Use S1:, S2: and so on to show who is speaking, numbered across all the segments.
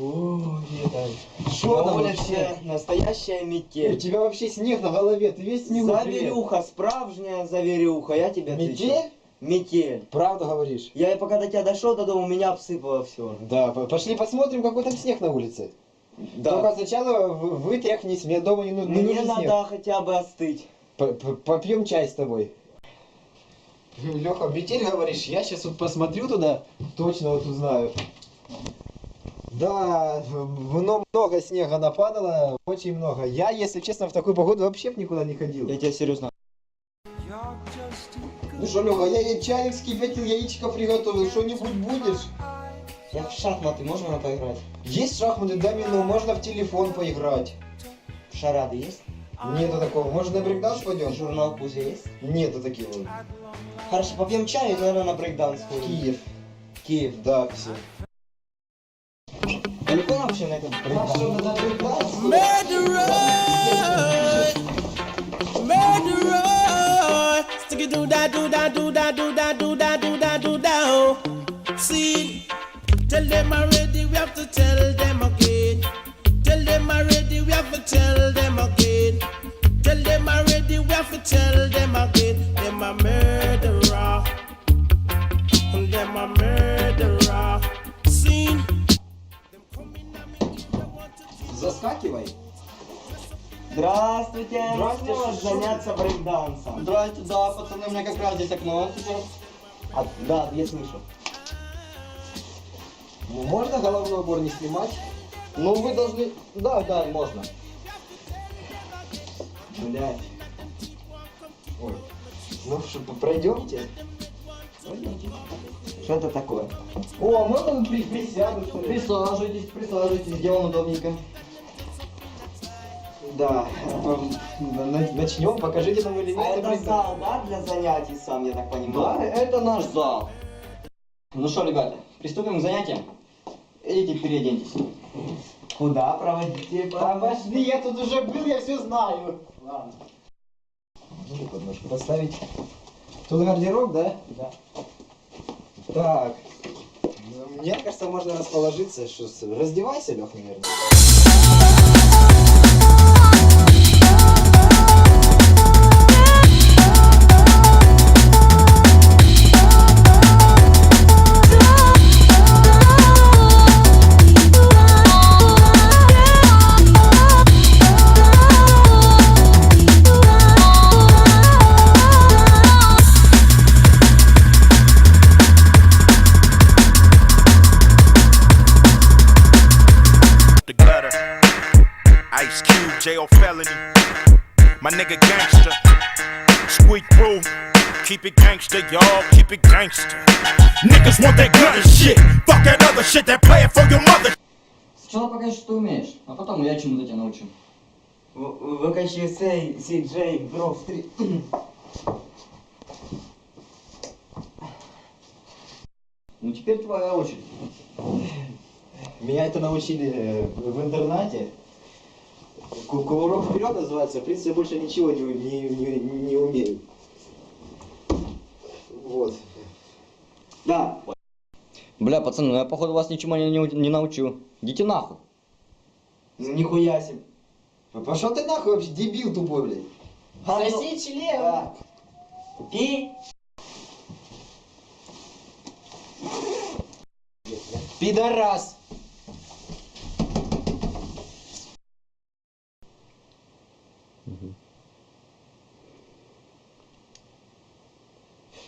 S1: Ой, это...
S2: Что
S1: На
S2: там
S1: улице
S2: вообще?
S1: настоящая
S2: У
S1: метель.
S2: тебя вообще снег на голове, ты весь снегу.
S1: Заверюха, справжняя заверюха, я тебе отвечаю.
S2: Метель?
S1: Метель.
S2: Правду говоришь?
S1: Я пока до тебя дошел до дома, меня обсыпало все.
S2: Да, пошли посмотрим, какой там снег на улице.
S1: Да.
S2: Только сначала вытряхнись, мне дома не нужен
S1: Мне
S2: снег.
S1: надо хотя бы остыть.
S2: Попьем чай с тобой. Леха, метель говоришь? Я сейчас вот посмотрю туда, точно вот узнаю. Да, много снега нападало, очень много. Я, если честно, в такую погоду вообще никуда не ходил.
S1: Я тебя серьезно.
S2: Ну что, Леха, я чайник вскипятил, яичко приготовил, что-нибудь будешь?
S1: Я в шахматы, можно поиграть?
S2: Есть шахматы, домино, можно в телефон поиграть.
S1: Шарады есть?
S2: Нету такого. Может, на брейкданс пойдем?
S1: Журнал Кузя есть?
S2: Нету таких вот.
S1: Хорошо, попьем чай и, наверное, на брейкданс сходим.
S2: Киев.
S1: Киев.
S2: Да, все.
S1: Далеко вообще на этом брейкданс?
S2: на брейкданс?
S3: Murderer, stick it do that, do that, do that, do that, do that, do that, do that. Oh, see, tell them already, we have to tell them again. Tell them already, we have to tell them again. Tell them already, we have to tell them again. Them a murderer, them a murderer. See, them coming at me, they want to.
S2: Заскакивай.
S1: Здравствуйте.
S2: Здравствуйте,
S1: Можно
S2: что-
S1: заняться брейкдансом?
S4: Здрасте, да, пацаны, у меня как раз здесь окно.
S1: Да, я слышу.
S2: Ну, можно головной убор не снимать?
S4: Ну, вы должны... Да, можно.
S2: Блядь. Ой. Ну что, пройдемте?
S1: Что это такое?
S2: О, можно присяду, что ли?
S4: Присаживайтесь, где вам удобненько.
S2: Да. Начнем, покажите нам
S1: А
S2: элементы
S1: это
S2: брейкданса.
S1: зал, да, для занятий сам, я так
S4: Да,
S1: понимаю?
S4: это наш зал. Ну что, ребята, приступим к занятиям. Идите, переоденьтесь.
S1: Куда проводите?
S2: Пошли, я тут уже был, я все знаю. Ладно. Ну, подножку поставить. Тут гардероб, да?
S1: Да.
S2: Так. Ну, мне кажется, можно расположиться. Что, раздевайся, Лех, наверное.
S5: The gutter. Ice Cube, J.O. Felony. My nigga gangster. Squeak through. Keep it gangster, y'all. Keep it gangster. Niggas want that gutter shit. Fuck that other shit that play it for your mother.
S4: Сначала покажешь, что умеешь, а потом я чему-то тебя научу.
S1: ВКЧС, CJ, Гров 3.
S4: Ну теперь твоя очередь.
S2: Меня это научили в интернате. Кувырок вперед называется. В принципе, я больше ничего не умею. Вот.
S1: Да.
S4: Бля, пацаны, ну я походу вас ничему не научу. Идите нахуй.
S1: Ну нихуя себе.
S2: Пошел ты нахуй вообще, дебил тупой, блядь.
S1: Соси член. Да. Пи.
S2: Пидорас.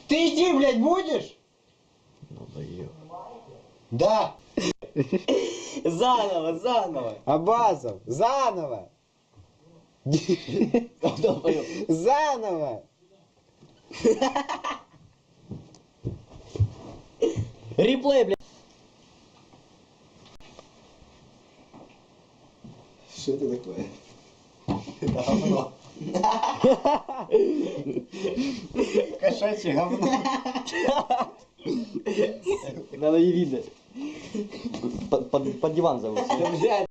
S2: Ты иди, блядь, будешь? Да.
S1: Заново.
S2: Абазов, заново. Заново.
S1: Реплей, блядь.
S2: Что это такое?
S1: Говно.
S2: Кошачье говно.
S4: Надо не видно. Под диван зовут.
S2: Блядь.